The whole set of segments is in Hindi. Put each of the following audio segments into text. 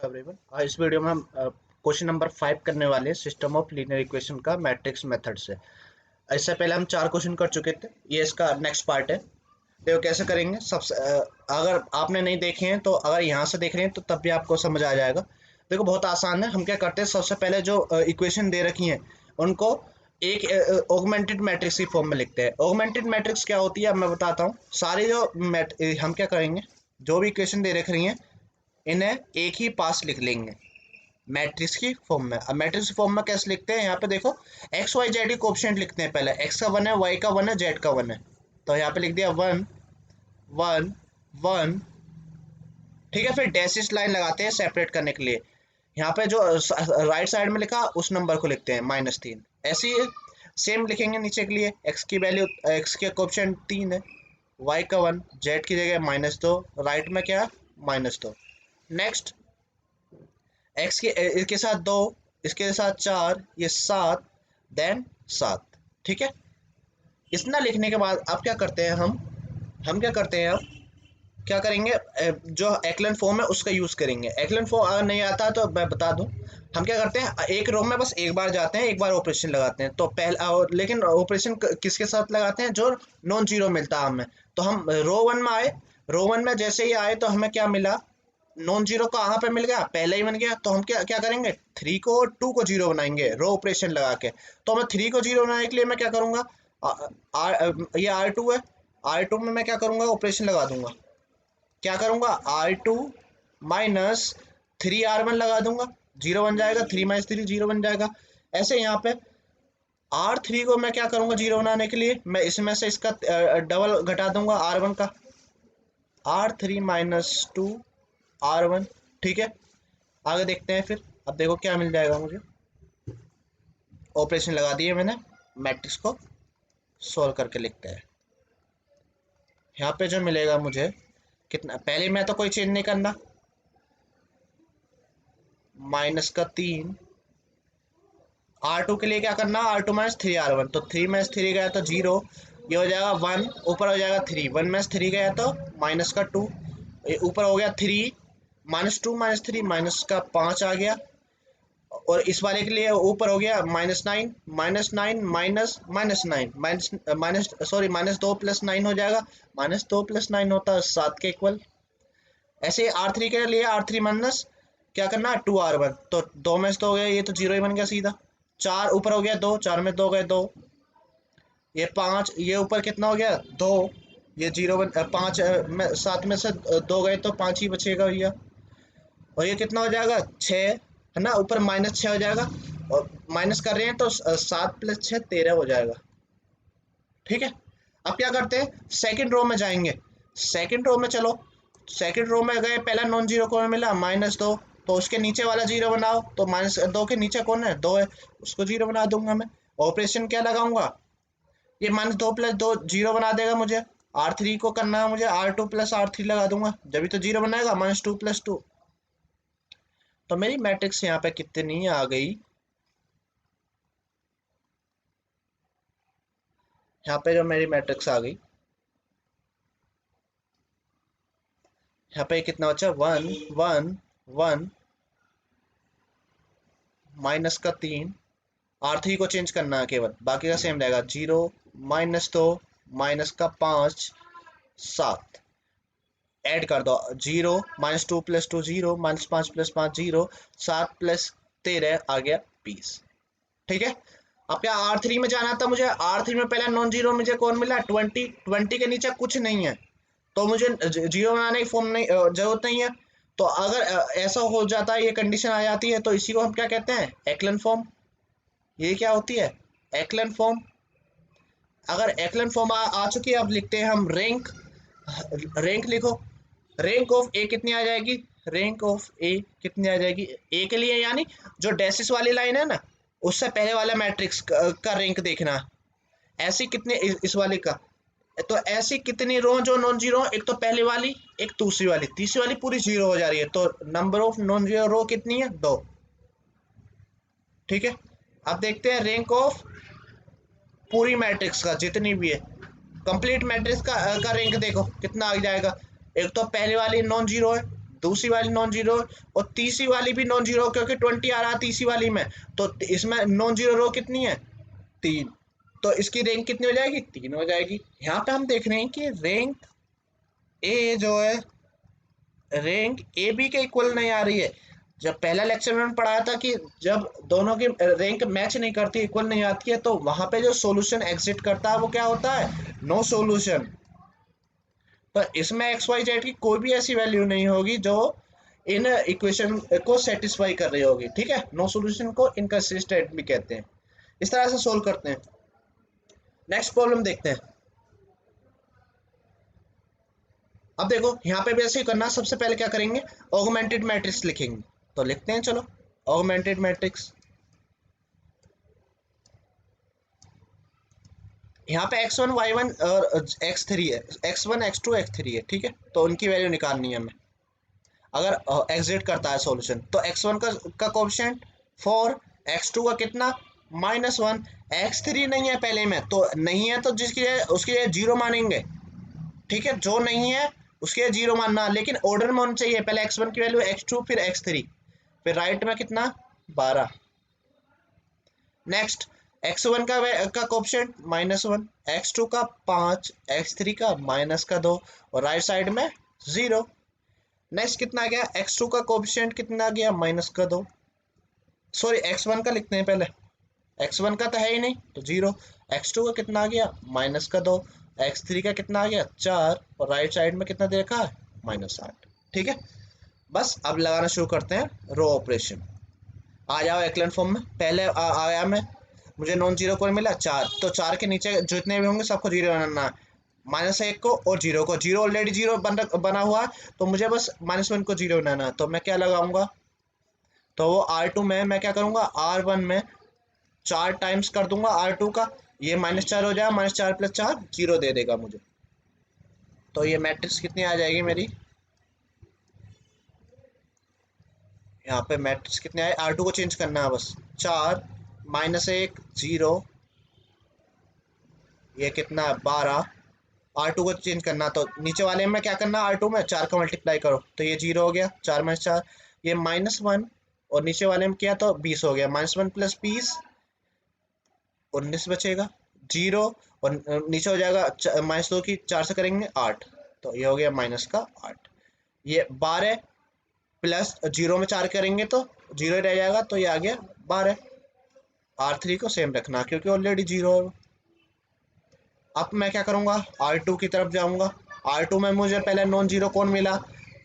एवरीवन। आज इस वीडियो में हम क्वेश्चन नंबर 5 करने वाले हैं सिस्टम ऑफ लीनियर इक्वेशन का मैट्रिक्स मेथड से। इससे पहले हम 4 क्वेश्चन कर चुके थे, ये इसका नेक्स्ट पार्ट है। देखो कैसे करेंगे। सबसे अगर आपने नहीं देखे हैं तो अगर यहाँ से देख रहे हैं तो तब भी आपको समझ आ जाएगा। देखो बहुत आसान है। हम क्या करते हैं, सबसे पहले जो इक्वेशन दे रखी हैं उनको एक ऑगमेंटेड मैट्रिक्स की फॉर्म में लिखते हैं। ऑगमेंटेड मैट्रिक्स क्या होती है अब मैं बताता हूँ। सारी जो हम क्या करेंगे, जो भी इक्वेशन दे रखी हैं इन्हें एक ही पास लिख लेंगे मैट्रिक्स की फॉर्म में। अब मैट्रिक्स फॉर्म में कैसे लिखते हैं, यहाँ पे देखो एक्स वाई जेड की कोएफिशिएंट लिखते हैं। पहले एक्स का 1 है, वाई का 1 है, जेड का 1 है, तो यहाँ पे लिख दिया 1 1 1। ठीक है, फिर डैशिश लाइन लगाते हैं सेपरेट करने के लिए। यहाँ पे जो राइट साइड में लिखा उस नंबर को लिखते हैं -3। ऐसे ही सेम लिखेंगे नीचे के लिए। एक्स की वैल्यू, एक्स के कोएफिशिएंट 3 है, वाई का 1, जेड की जगह -2, राइट में क्या -2। नेक्स्ट एक्स के इसके साथ 2, इसके साथ 4, ये 7, देन 7। ठीक है, इतना लिखने के बाद अब क्या करते हैं हम क्या करते हैं, अब क्या करेंगे, जो एक्लन फॉर्म है उसका यूज़ करेंगे। एक्लन फॉर्म अगर नहीं आता तो मैं बता दूं, हम क्या करते हैं, एक रो में बस एक बार जाते हैं, एक बार ऑपरेशन लगाते हैं। तो पहला, लेकिन ऑपरेशन किसके साथ लगाते हैं, जो नॉन जीरो मिलता है हमें। तो हम रो 1 में आए, रो 1 में जैसे ही आए तो हमें क्या मिला, नॉन जीरो कहाँ पे मिल गया, पहले ही बन गया। तो हम क्या क्या करेंगे, 3 को और 2 को जीरो बनाएंगे रो ऑपरेशन लगा के। तो मैं 3 को जीरो बनाने के लिए मैं क्या करूँगा, ये R2 है, R2 में मैं क्या करूँगा, ऑपरेशन लगा दूंगा। क्या करूँगा, R2 माइनस 3R1 लगा दूंगा, जीरो बन जाएगा। 3 माइनस 3 जीरो बन जाएगा। ऐसे यहाँ पे R3 को मैं क्या करूँगा, जीरो बनाने के लिए मैं इसमें से इसका डबल घटा दूंगा R1 का, R3 माइनस 2R1। ठीक है, आगे देखते हैं फिर। अब देखो क्या मिल जाएगा मुझे, ऑपरेशन लगा दिए मैंने, मैट्रिक्स को सॉल्व करके लिखते हैं। यहाँ पे जो मिलेगा मुझे कितना, पहले मैं तो कोई चेंज नहीं करना, -3। R2 के लिए क्या करना, R2 माइनस 3R1, तो 3 माइनस 3 गया तो 0, ये हो जाएगा 1, ऊपर हो जाएगा 3, 1 माइनस 3 गया तो -2, ऊपर हो गया 3, -2 माइनस 3 -5 आ गया। और इस वाले के लिए ऊपर हो गया -9, -9 माइनस -9 माइनस सॉरी -2 + 9 हो जाएगा, -2 + 9 होता है 7 के इक्वल। ऐसे R3 के लिए R3 माइनस क्या करना, 2R1, तो 2 में से 2 हो गया, ये तो 0 ही बन गया सीधा। 4 ऊपर हो गया 2, 4 में 2 गए 2, ये 5, ये ऊपर कितना हो गया 2, ये 0 बन 5 में 7 में से 2 गए तो 5 ही बचेगा भैया। और ये कितना हो जाएगा 6 है ना, ऊपर -6 हो जाएगा, और माइनस कर रहे हैं तो 7 + 6 13 हो जाएगा। ठीक है, अब क्या करते हैं, सेकंड रो में जाएंगे। सेकंड रो में चलो, सेकंड रो में गए, पहला नॉन जीरो को मिला -2, तो उसके नीचे वाला जीरो बनाओ। तो -2 के नीचे कौन है, 2 है, उसको जीरो बना दूंगा मैं। ऑपरेशन क्या लगाऊंगा, ये -2 + 2 जीरो बना देगा मुझे। R3 को करना है मुझे, R2 + R3 लगा दूंगा, जब तो जीरो बनाएगा, -2 + 2। तो मेरी मैट्रिक्स यहाँ पे कितनी आ गई, यहाँ पे जो मेरी मैट्रिक्स आ गई, यहाँ पे कितना बचा, 1 1 1 -3। R3 को चेंज करना है केवल, बाकी का सेम रहेगा, 0 -2 -5 7। ऐड कर दो, 0 -2 + 2 0, -5 + 5 0, 7 + 13 आ गया 20। ठीक है, अब क्या R3 में जाना था मुझे। R3 में पहला नॉन जीरो मुझे कौन मिला, 20। 20 के नीचे कुछ नहीं है, तो मुझे जीरो बनाने की फॉर्म नहीं जरूरत नहीं है। तो अगर ऐसा हो जाता है, ये कंडीशन आ जाती है, तो इसी को हम क्या कहते हैं, एक्लन फॉर्म। ये क्या होती है, एक्लन फॉर्म। अगर एक्लन फॉर्म आ चुकी है, अब लिखते हैं हम रैंक। रैंक लिखो, रैंक ऑफ ए कितनी आ जाएगी, रैंक ऑफ ए कितनी आ जाएगी, ए के लिए यानी जो डैशिस वाली लाइन है ना, उससे पहले वाला मैट्रिक्स का रैंक देखना। ऐसी कितने इस वाले का, तो ऐसी कितनी रो जो नॉन जीरो, एक तो पहले वाली, एक दूसरी वाली, तीसरी वाली पूरी जीरो हो जा रही है, तो नंबर ऑफ नॉन जीरो रो कितनी है, 2। ठीक है, अब देखते हैं रैंक ऑफ पूरी मैट्रिक्स का, जितनी भी है कंप्लीट मैट्रिक्स का रैंक देखो कितना आ जाएगा। एक तो पहले वाली नॉन जीरो है, दूसरी वाली नॉन जीरो और तीसरी वाली भी नॉन जीरो, क्योंकि 20 आ रहा तीसरी वाली में, तो इसमें नॉन जीरो रो कितनी है, 3। तो इसकी रैंक कितनी हो जाएगी, 3 हो जाएगी। यहाँ पे हम देख रहे हैं कि रैंक ए जो है, रैंक ए बी के इक्वल नहीं आ रही है। जब पहला लेक्चर में पढ़ाया था कि जब दोनों की रैंक मैच नहीं करती, इक्वल नहीं आती है, तो वहां पे जो सॉल्यूशन एग्जिट करता है वो क्या होता है, नो सॉल्यूशन। तो इसमें एक्स वाई जेड की कोई भी ऐसी वैल्यू नहीं होगी जो इन इक्वेशन को सेटिस्फाई कर रही होगी, ठीक है। नो सॉल्यूशन को इनकंसिस्टेंट भी कहते हैं। इस तरह से सोल्व करते हैं। नेक्स्ट प्रॉब्लम देखते हैं। अब देखो यहाँ पे भी ऐसे ही करना। सबसे पहले क्या करेंगे, ऑगमेंटेड मैट्रिक्स लिखेंगे। तो लिखते हैं, चलो ऑगमेंटेड मैट्रिक्स। यहाँ पे x1 y1 और x3 है, x1 x2 x3 है, ठीक है। तो उनकी वैल्यू निकालनी है हमें अगर एग्जिट करता है सॉल्यूशन। तो x1 का कोएफिशिएंट 4, x2 का कितना -1, x3 नहीं है पहले में, तो नहीं है तो जिसकी उसकी जीरो मानेंगे, ठीक है। जो नहीं है उसके जीरो मानना, लेकिन ऑर्डर में होना चाहिए, पहले x1 की वैल्यू x2 फिर x3, फिर राइट में कितना 12। नेक्स्ट x1 का कोएफिशिएंट -1, x2 का 5, x3 का -2 और राइट साइड में 0। नेक्स्ट कितना आ गया, x2 का कोएफिशिएंट कितना आ गया -2, सॉरी x1 का लिखते हैं पहले, x1 का तो है ही नहीं तो 0, x2 का कितना आ गया -2, x3 का कितना आ गया 4 और राइट साइड में कितना दे रखा है -8, ठीक है। बस अब लगाना शुरू करते हैं रो ऑपरेशन। आ जाओ एक्लन फॉर्म में। पहले आया मैं, मुझे नॉन जीरो को मिला 4, तो 4 के नीचे जितने भी होंगे सबको जीरो बनाना है, -1 को और जीरो को। जीरो ऑलरेडी जीरो बना हुआ है, तो मुझे बस -1 को जीरो बनाना है। तो मैं क्या लगाऊंगा, तो वो R2 में मैं क्या करूंगा, R1 में 4 टाइम्स कर दूंगा R2 का, ये -4 हो जाएगा, -4 + 4 0 दे देगा मुझे। तो ये मैट्रिक्स कितनी आ जाएगी मेरी, यहाँ पे मैट्रिक्स कितने आए, R2 को चेंज करना है बस, 4 -1 0, ये कितना है 12। R2 को चेंज करना, तो नीचे वाले में क्या करना, R2 में 4 का मल्टीप्लाई करो तो ये 0 हो गया, 4 - 4 ये -1, और नीचे वाले में किया तो 20 हो गया, -1 + 20 19 बचेगा, 0 और नीचे हो जाएगा -2 की 4 से करेंगे 8, तो ये हो गया -8। ये 12 प्लस 0 में 4 करेंगे तो 0 रह जाएगा, तो ये आ गया 12। R3 को सेम रखना क्योंकि ऑलरेडी 0 है। अब मैं क्या करूंगा, R2 की तरफ जाऊंगा। R2 में मुझे पहले नॉन जीरो कौन मिला,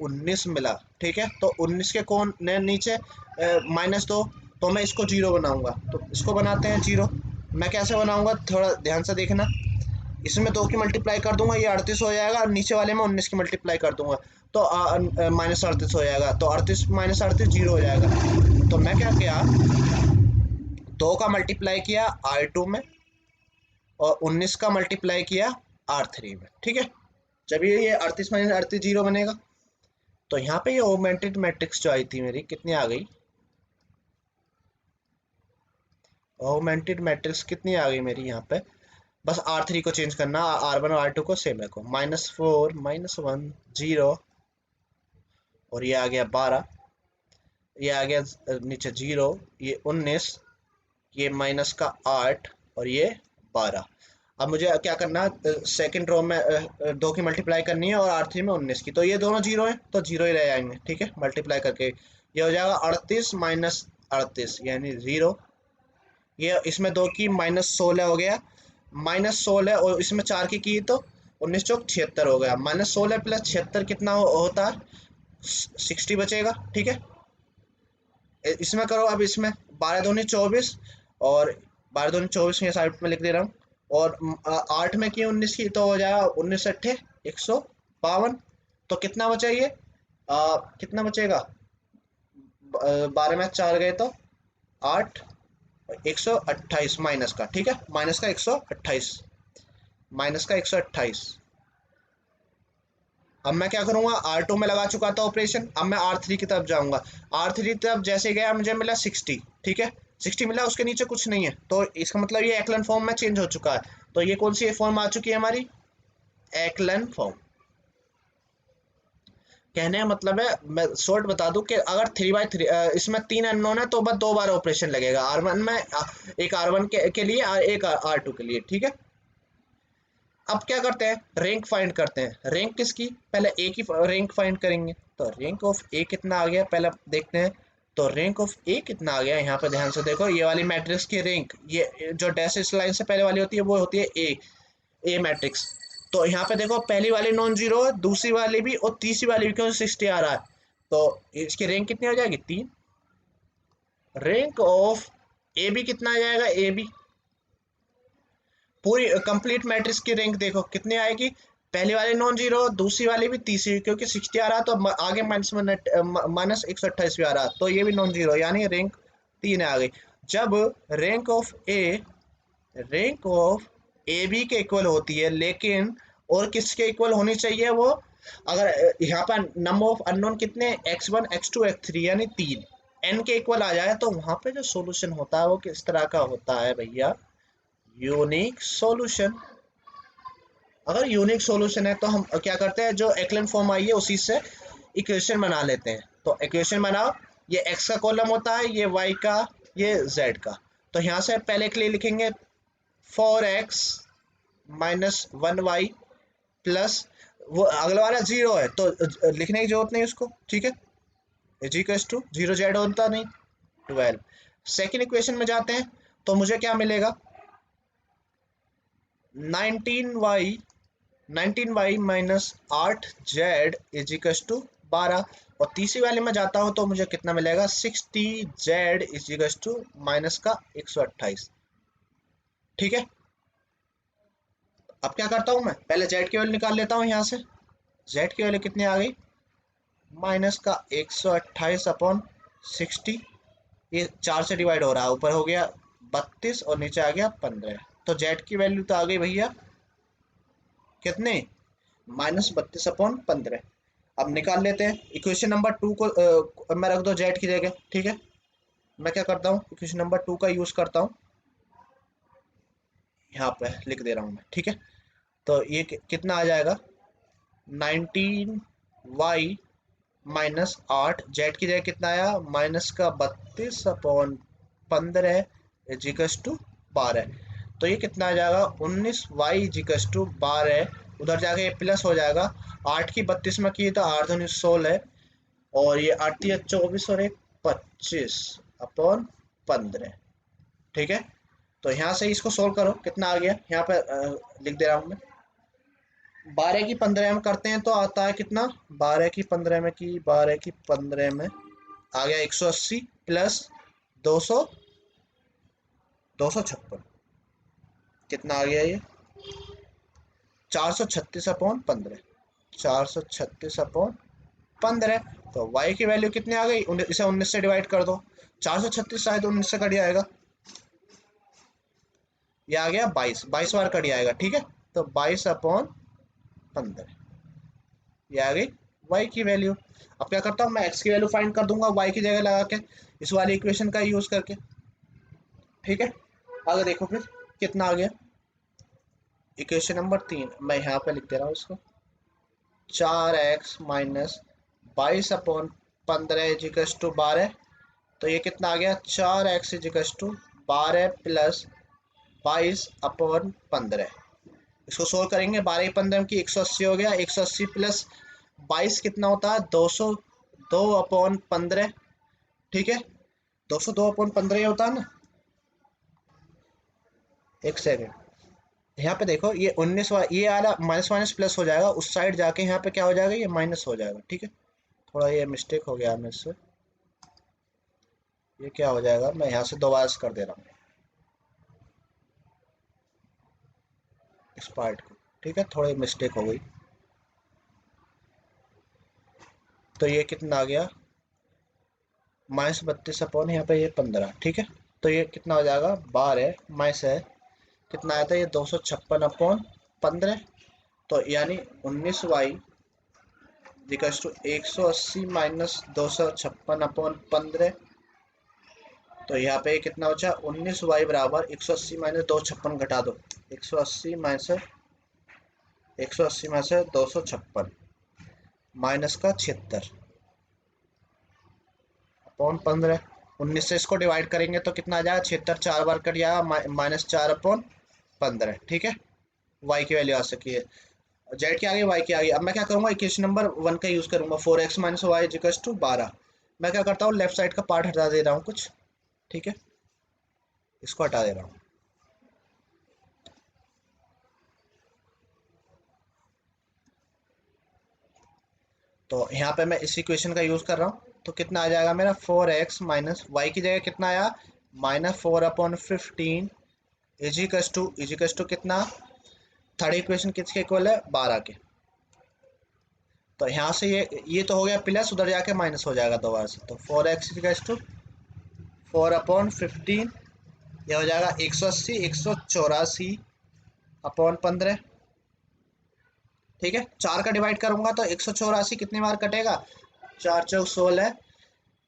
19 मिला, ठीक है। तो 19 के कौन ने नीचे -2, तो मैं इसको 0 बनाऊंगा, तो इसको बनाते हैं 0। मैं कैसे बनाऊंगा, थोड़ा ध्यान से देखना। इसमें 2 की मल्टीप्लाई कर दूंगा, ये 38 हो जाएगा, और नीचे वाले में 19 की मल्टीप्लाई कर दूंगा तो -38 हो जाएगा, तो 38 - 38 0 हो जाएगा। तो मैं क्या किया, 2 का मल्टीप्लाई किया R2 में और 19 का मल्टीप्लाई किया R3 में, ठीक है। जब ये 38 - 38 0 बनेगा, तो यहाँ पे ये ऑगमेंटेड मैट्रिक्स जो आई थी मेरी कितनी आ गई, ऑगमेंटेड मैट्रिक्स कितनी आ गई मेरी यहाँ पे। बस R3 को चेंज करना, R1 और R2 को सेम रखो, -4 -1 0 और ये आ गया 12, ये आ गया नीचे 0, ये 19, ये -8 और ये 12। अब मुझे क्या करना है, सेकंड रो में 2 की मल्टीप्लाई करनी है और R3 में 19 की, तो ये दोनों 0 है तो 0 ही रह जाएंगे, ठीक है। मल्टीप्लाई करके ये हो जाएगा 38 - 38 यानी 0, ये इसमें 2 की -16 हो गया, -16 और इसमें 4 की तो 19 चौक 76 हो गया, -16 + 76 कितना होता है 60 बचेगा, ठीक है। इसमें करो, अब इसमें 12 दूनी 24 और 12 दूनी 24 ये साइड में लिख दे रहा हूँ, और 8 में की 19 की तो हो जाएगा 19 अट्ठे 152। तो कितना बचा ये, कितना बचेगा, 12 में 4 गए तो 8, 128 माइनस का, ठीक है, माइनस का 128, माइनस का 128। अब मैं क्या करूंगा, R2 में लगा चुका था ऑपरेशन, अब मैं R3 की तरफ जाऊंगा। R3 की तरफ जैसे गया मुझे मिला 60, ठीक है, 60 मिला, उसके नीचे कुछ नहीं है, तो इसका मतलब ये एक्लन फॉर्म में चेंज हो चुका है। तो ये कौन सी फॉर्म आ चुकी है हमारी, एक्लन फॉर्म। कहने का मतलब है, मैं शॉर्ट बता दूं कि अगर 3/3 इसमें 3 अननोन है तो बस 2 बार ऑपरेशन लगेगा R1 में, एक R1 के लिए और एक R2 के लिए, ठीक है। अब क्या करते हैं, रैंक फाइंड करते हैं। रैंक किसकी, पहले ए की रैंक फाइंड करेंगे। तो रैंक ऑफ ए कितना आ गया पहले देखते हैं। तो रैंक ऑफ ए कितना आ गया, यहाँ पे ध्यान से देखो, ये वाली मैट्रिक्स की रैंक, ये जो डैश इस लाइन से पहले वाली होती है वो होती है ए मैट्रिक्स। तो यहाँ पे देखो पहली वाली नॉन जीरो है, दूसरी वाली भी और तीसरी वाली भी, क्योंकि 60 आ रहा है, तो इसकी रैंक कितनी हो जाएगी, 3। रैंक ऑफ ए बी कितना आ जाएगा, ए बी पूरी कंप्लीट मैट्रिक्स की रैंक देखो कितनी आएगी, पहली वाली नॉन जीरो, दूसरी वाली भी, तीसरी, क्योंकि 60 आ रहा तो आगे माइनस 128 भी आ रहा, तो ये भी नॉन जीरो, यानी रैंक 3 आ गई। जब रैंक ऑफ ए बी के इक्वल होती है, लेकिन और किसके इक्वल होनी चाहिए वो, अगर यहाँ पर नंबर ऑफ अननोन कितने, x1 x2 x3 यानी 3 n के इक्वल आ जाए, तो वहां पे जो सॉल्यूशन होता है वो किस तरह का होता है भैया, यूनिक सॉल्यूशन। अगर यूनिक सॉल्यूशन है तो हम क्या करते हैं, जो एक्लन फॉर्म आई है उसी से इक्वेशन बना लेते हैं। तो इक्वेशन बनाओ, ये x का कॉलम होता है, ये y का, ये z का। तो यहाँ से पहले के लिए लिखेंगे 4x माइनस 1y प्लस, वो अगला वाला जीरो है तो लिखने की जरूरत नहीं उसको, ठीक है, इक्वल्स टू जीरो, जेड होता नहीं, 12। सेकेंड इक्वेशन में जाते हैं, तो मुझे क्या मिलेगा, 19y minus 8z is equals to 12। और तीसरी वाले में जाता हूं तो मुझे कितना मिलेगा, 60z is equals to minus का 128, ठीक है। अब क्या करता हूं मैं, पहले z की वैल्यू निकाल लेता हूं, यहाँ से z की वैल्यू कितनी आ गई, माइनस का 128 अपॉन 60, ये 4 से डिवाइड हो रहा है, ऊपर हो गया 32 और नीचे आ गया 15। तो z की वैल्यू तो आ गई भैया कितने, -32/15। अब निकाल लेते हैं इक्वेशन नंबर 2 को, मैं रख दो जेड की जगह, ठीक है। मैं क्या करता हूँ, इक्वेशन नंबर 2 का यूज करता हूँ, यहाँ पे लिख दे रहा हूँ मैं, ठीक है। तो ये कितना आ जाएगा, 19y माइनस 8, जेड की जगह कितना आया, माइनस का 32/15 इजिकल्स टू 12। तो ये कितना आ जाएगा, 19y इजिकल्स टू 12, उधर जाके ये प्लस हो जाएगा, 8 की 32 में की तो 8 दूनी 16, और ये 8 या 24 और 1 25 अपॉन 15, ठीक है। तो यहाँ से इसको सोल्व करो, कितना आ गया, यहाँ पे लिख दे रहा हूँ मैं, 12 की 15 में करते हैं तो आता है कितना, 12 की 15 में की 12 की 15 में आ गया 180 प्लस 200, 256, कितना आ गया ये, 436/15, 436/15। तो y की वैल्यू कितनी आ गई, इसे 19 से डिवाइड कर दो, 436 शायद 19 से कट जाएगा, ये आ गया 22 बार कट जाएगा, ठीक है। तो 22/15 ये आ गई y की वैल्यू। अब क्या करता हूँ मैं, x की वैल्यू फाइंड कर दूंगा y की जगह लगा के, इस वाली इक्वेशन का यूज करके, ठीक है। आगे देखो फिर कितना आ गया, इक्वेशन नंबर 3 मैं यहाँ पे लिख दे रहा हूँ इसको, 4x माइनस 22/15 इजिकल्स टू 12। तो ये कितना आ गया, 4x इजिकल्स टू 12 प्लस 22/15। इसको सोल्व करेंगे, 12/15 की 180 हो गया, 180 प्लस 22 कितना होता है, 202/15, ठीक है, 202/15 ये होता है ना। एक सेकेंड, यहाँ पे देखो ये 19, ये आ रहा माइनस माइनस प्लस हो जाएगा, उस साइड जाके यहाँ पे क्या हो जाएगा, ये माइनस हो जाएगा, ठीक है। थोड़ा ये मिस्टेक हो गया मेरे से, ये क्या हो जाएगा, मैं यहाँ से दोबारा से कर दे रहा हूँ इस पार्ट को, ठीक है, थोड़ी मिस्टेक हो गई। तो ये कितना आ गया, -32 अपॉन यहाँ पे ये 15, ठीक है। तो ये कितना हो जाएगा, 12 माइनस है, कितना आया था ये 256/15। तो यानी 19y इक्वल्स टू 180 माइनस 256/15। तो यहाँ पे कितना बचा, 19y बराबर 180 माइनस 256 घटा दो, 180 में से 256, माइनस का 76 अपॉन 15। 19 से इसको डिवाइड करेंगे तो कितना आ जाएगा, 76 4 बार कट जाएगा, -4 अपॉन 15। ठीक है, वाई की वैल्यू आ सकी है, जेड की आ गई, वाई की आ गई। अब मैं क्या करूंगा, इक्वेशन नंबर 1 का यूज करूंगा, 4x minus Y equals to 12। मैं क्या करता हूँ, लेफ्ट साइड का पार्ट हटा दे रहा हूँ कुछ। ठीक है, इसको हटा दे रहा हूँ। तो यहाँ पे मैं इस इक्वेशन का यूज कर रहा हूँ, तो कितना आ जाएगा मेरा, 4x माइनस वाई की जगह कितना आया, -4/15 इजिकल्स टू कितना, थर्ड इक्वेशन किसके इक्वल है, 12 के। तो यहाँ से ये तो हो गया प्लस, उधर जाके माइनस हो जाएगा दोबारा से। तो 4x इजिकल्स टू 4/15, ये हो जाएगा 180, 184/15। ठीक है, 4 का डिवाइड करूंगा तो 184 कितनी बार कटेगा, 4 चौक 16,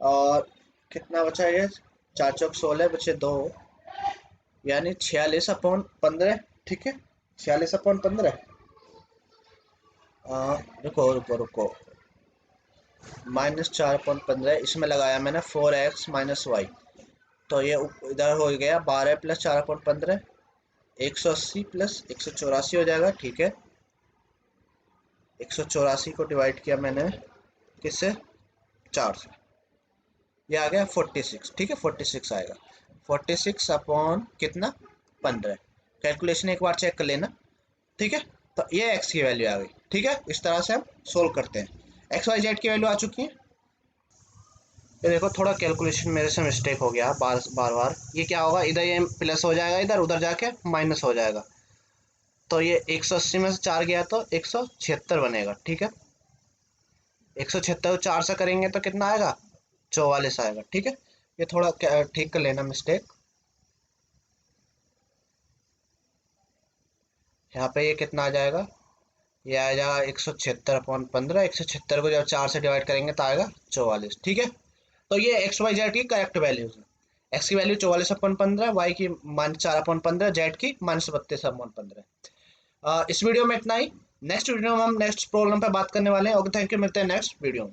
और कितना बचा ये, 4 चौक 16 बचे 2, यानी 46/15। ठीक है, 46/15। रुको रुको रुको, -4/15 इसमें लगाया मैंने 4x माइनस वाई, तो ये इधर हो गया 12 + 4/15, 180 + 184 हो जाएगा। ठीक है, 184 को डिवाइड किया मैंने किससे, 4 से, ये आ गया 46। ठीक है, 46 आएगा, 46 अपॉन कितना, 15। कैलकुलेशन एक बार चेक कर लेना। ठीक है, तो ये x की वैल्यू आ गई। ठीक है, इस तरह से हम सोल्व करते हैं। एक्स वाई जेड की वैल्यू आ चुकी है। ये देखो, थोड़ा कैलकुलेशन मेरे से मिस्टेक हो गया बार बार बार। ये क्या होगा, इधर ये प्लस हो जाएगा, इधर उधर जाके माइनस हो जाएगा, तो ये 180 में से 4 गया तो 176 बनेगा। ठीक है, 176 को 4 से करेंगे तो कितना आएगा, 44 आएगा। ठीक है, ये थोड़ा ठीक कर लेना मिस्टेक। यहाँ पे ये कितना आ जाएगा, ये आ जाएगा 176/15। 176 को जब 4 से डिवाइड करेंगे तो आएगा 44। ठीक है, तो ये एक्स वाई जेड की करेक्ट वैल्यूज है। एक्स की वैल्यू 44/15, वाई की -4/15, जेड की -32/15। इस वीडियो में इतना ही। नेक्स्ट वीडियो में हम नेक्स्ट प्रॉब्लम पे बात करने वाले हैं। ओके, थैंक यू, मिलते हैं नेक्स्ट वीडियो में।